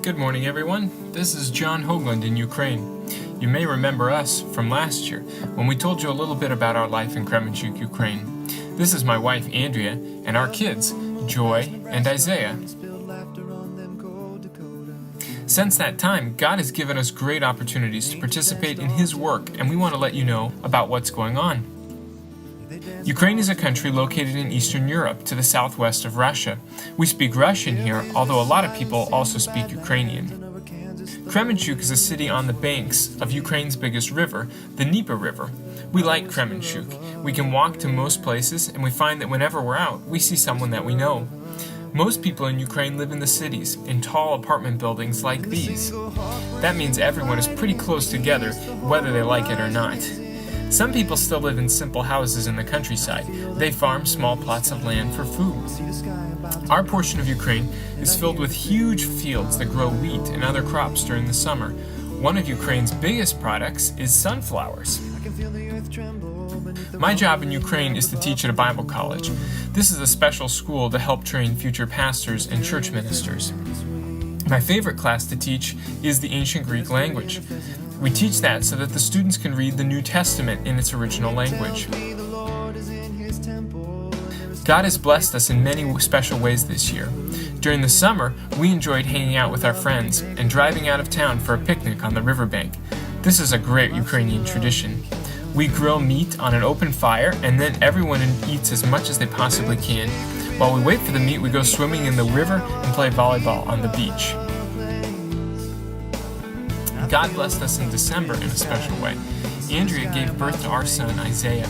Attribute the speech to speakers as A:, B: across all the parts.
A: Good morning, everyone. This is John Hoagland in Ukraine. You may remember us from last year when we told you a little bit about our life in Kremenchuk, Ukraine. This is my wife, Andrea, and our kids, Joy and Isaiah. Since that time, God has given us great opportunities to participate in His work, and we want to let you know about what's going on. Ukraine is a country located in Eastern Europe to the southwest of Russia. We speak Russian here, although a lot of people also speak Ukrainian. Kremenchuk is a city on the banks of Ukraine's biggest river, the Dnieper River. We like Kremenchuk. We can walk to most places, and we find that whenever we're out, we see someone that we know. Most people in Ukraine live in the cities, in tall apartment buildings like these. That means everyone is pretty close together, whether they like it or not. Some people still live in simple houses in the countryside. They farm small plots of land for food. Our portion of Ukraine is filled with huge fields that grow wheat and other crops during the summer. One of Ukraine's biggest products is sunflowers. My job in Ukraine is to teach at a Bible college. This is a special school to help train future pastors and church ministers. My favorite class to teach is the ancient Greek language. We teach that so that the students can read the New Testament in its original language. God has blessed us in many special ways this year. During the summer, we enjoyed hanging out with our friends and driving out of town for a picnic on the riverbank. This is a great Ukrainian tradition. We grill meat on an open fire, and then everyone eats as much as they possibly can. While we wait for the meat, we go swimming in the river and play volleyball on the beach. God blessed us in December in a special way. Andrea gave birth to our son, Isaiah.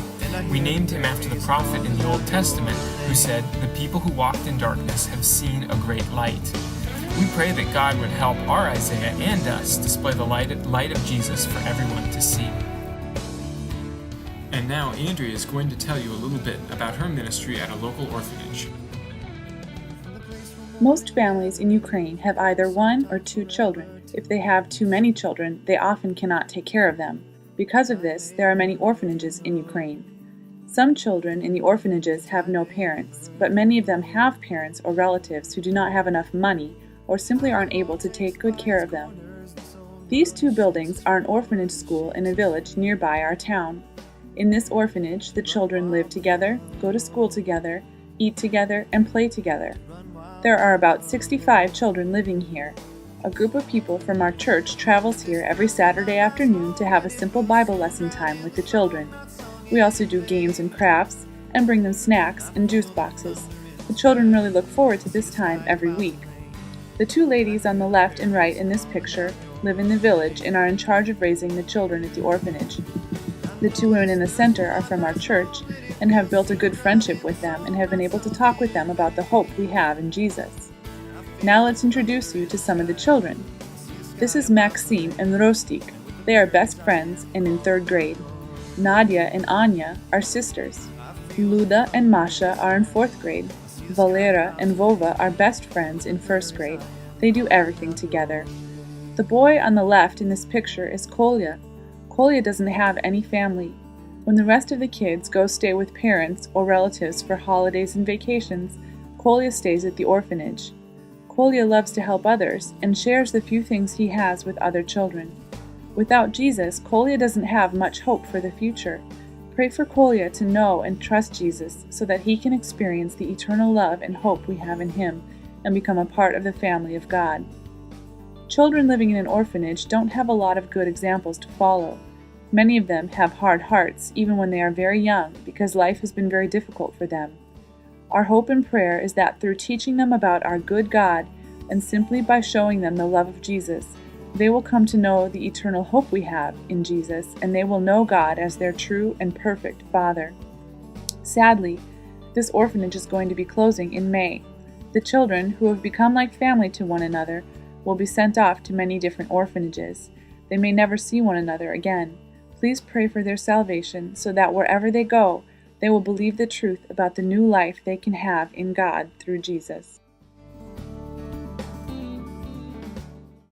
A: We named him after the prophet in the Old Testament who said, "The people who walked in darkness have seen a great light." We pray that God would help our Isaiah and us display the light of Jesus for everyone to see. And now Andrea is going to tell you a little bit about her ministry at a local orphanage.
B: Most families in Ukraine have either one or two children. If they have too many children, they often cannot take care of them. Because of this, there are many orphanages in Ukraine. Some children in the orphanages have no parents, but many of them have parents or relatives who do not have enough money or simply aren't able to take good care of them. These two buildings are an orphanage school in a village nearby our town. In this orphanage, the children live together, go to school together, eat together, and play together. There are about 65 children living here. A group of people from our church travels here every Saturday afternoon to have a simple Bible lesson time with the children. We also do games and crafts, and bring them snacks and juice boxes. The children really look forward to this time every week. The two ladies on the left and right in this picture live in the village and are in charge of raising the children at the orphanage. The two women in the center are from our church and have built a good friendship with them and have been able to talk with them about the hope we have in Jesus. Now let's introduce you to some of the children. This is Maxime and Rostik. They are best friends and in 3rd grade. Nadia and Anya are sisters. Luda and Masha are in 4th grade. Valera and Vova are best friends in 1st grade. They do everything together. The boy on the left in this picture is Kolya. Kolya doesn't have any family. When the rest of the kids go stay with parents or relatives for holidays and vacations, Kolya stays at the orphanage. Kolya loves to help others and shares the few things he has with other children. Without Jesus, Kolya doesn't have much hope for the future. Pray for Kolya to know and trust Jesus so that he can experience the eternal love and hope we have in him and become a part of the family of God. Children living in an orphanage don't have a lot of good examples to follow. Many of them have hard hearts even when they are very young because life has been very difficult for them. Our hope and prayer is that through teaching them about our good God and simply by showing them the love of Jesus, they will come to know the eternal hope we have in Jesus, and they will know God as their true and perfect Father. Sadly, this orphanage is going to be closing in May. The children, who have become like family to one another, will be sent off to many different orphanages. They may never see one another again. Please pray for their salvation so that wherever they go, they will believe the truth about the new life they can have in God through Jesus.